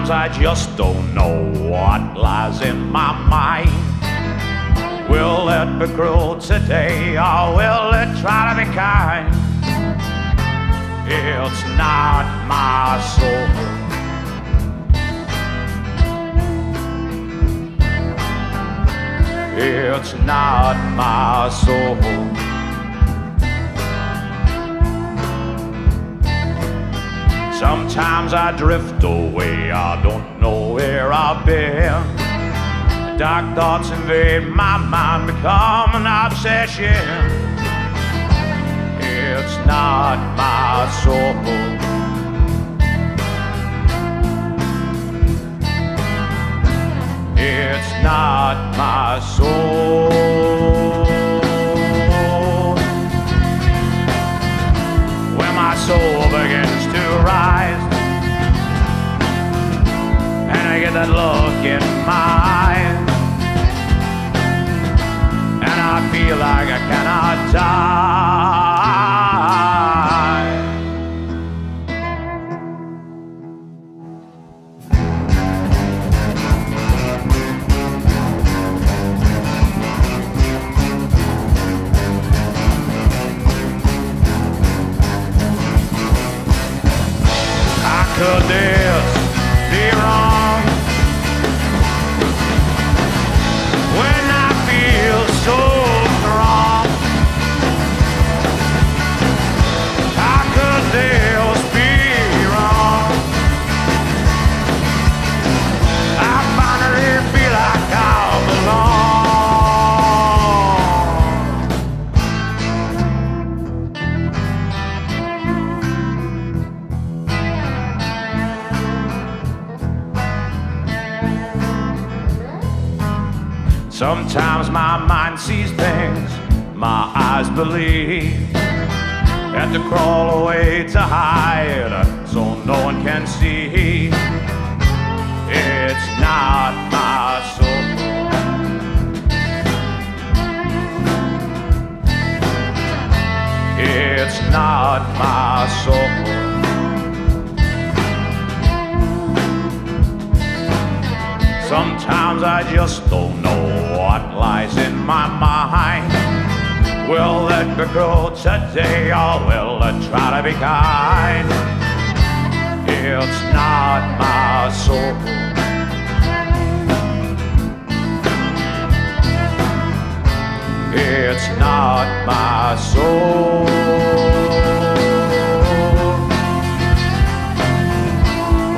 Sometimes I just don't know what lies in my mind. Will it be cruel today, or will it try to be kind? It's not my soul. It's not my soul. Sometimes I drift away, I don't know where I've been. Dark thoughts invade my mind, become an obsession. It's not my soul. It's not my soul. When my soul begins to rise, and I get that look in my eyes, and I feel like I cannot die. Could this be wrong when I feel so strong? How could this be wrong? I finally feel like I belong. Sometimes my mind sees things my eyes believe. Have to crawl away to hide so no one can see. It's not my soul. It's not my soul. Sometimes I just don't know what lies in my mind. Will it be cruel today, or will it try to be kind? It's not my soul. It's not my soul.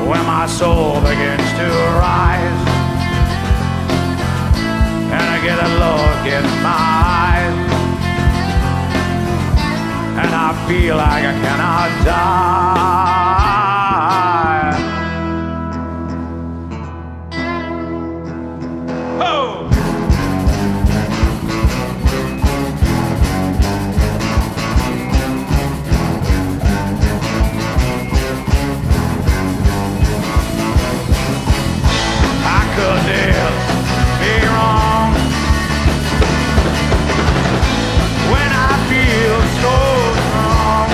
When my soul begins to rise, and I get a look in my eyes, and I feel like I cannot die. Oh! How could this be wrong when I feel so strong?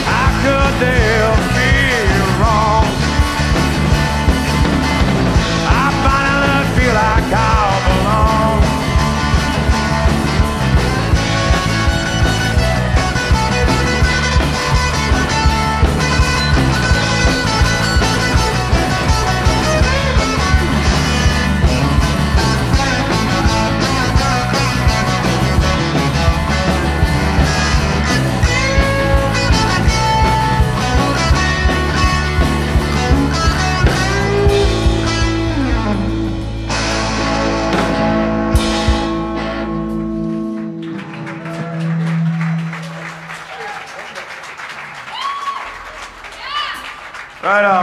How could this be wrong? I finally feel like I belong. Right on.